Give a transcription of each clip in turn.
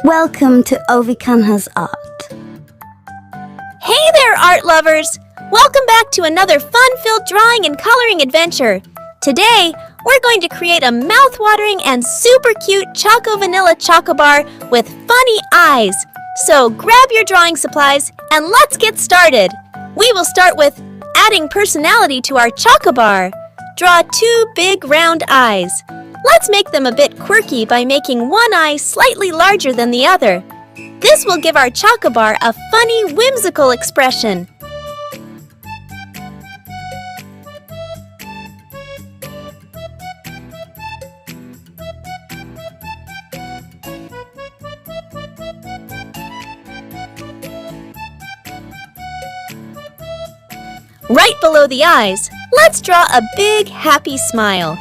Welcome to Ovikanha's Art. Hey there, art lovers! Welcome back to another fun-filled drawing and coloring adventure. Today, we're going to create a mouth-watering and super cute Choco-Vanilla Chocobar with funny eyes. So grab your drawing supplies and let's get started. We will start with adding personality to our Chocobar. Draw 2 big round eyes. Let's make them a bit quirky by making one eye slightly larger than the other. This will give our Chocobar a funny, whimsical expression. Right below the eyes, let's draw a big, happy smile.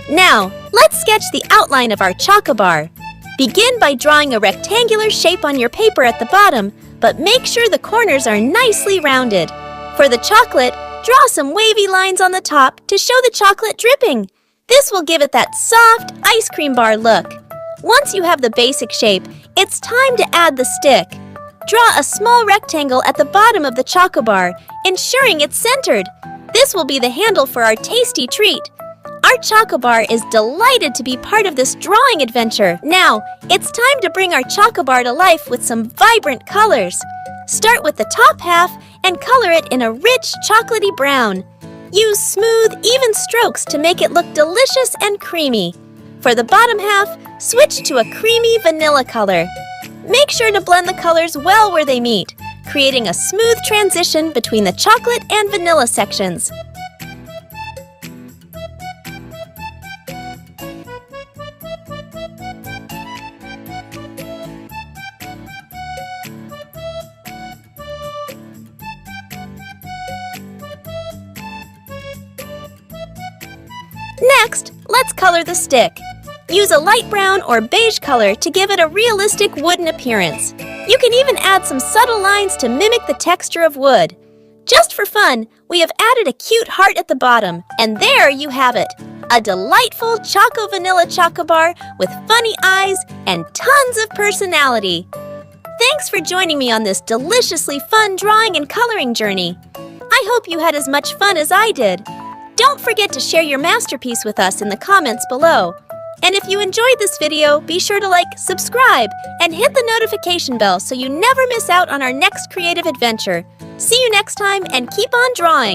Now, let's sketch the outline of our Chocobar. Begin by drawing a rectangular shape on your paper at the bottom, but make sure the corners are nicely rounded. For the chocolate, draw some wavy lines on the top to show the chocolate dripping. This will give it that soft ice cream bar look. Once you have the basic shape, it's time to add the stick. Draw a small rectangle at the bottom of the Chocobar, ensuring it's centered. This will be the handle for our tasty treat. Our Chocobar is delighted to be part of this drawing adventure. Now, it's time to bring our Chocobar to life with some vibrant colors. Start with the top half and color it in a rich chocolatey brown. Use smooth, even strokes to make it look delicious and creamy. For the bottom half, switch to a creamy vanilla color. Make sure to blend the colors well where they meet, creating a smooth transition between the chocolate and vanilla sections. Next, let's color the stick. Use a light brown or beige color to give it a realistic wooden appearance. You can even add some subtle lines to mimic the texture of wood. Just for fun, we have added a cute heart at the bottom, and there you have it, a delightful Choco-Vanilla Chocobar with funny eyes and tons of personality. Thanks for joining me on this deliciously fun drawing and coloring journey. I hope you had as much fun as I did. Don't forget to share your masterpiece with us in the comments below. And if you enjoyed this video, be sure to like, subscribe, and hit the notification bell so you never miss out on our next creative adventure. See you next time and keep on drawing!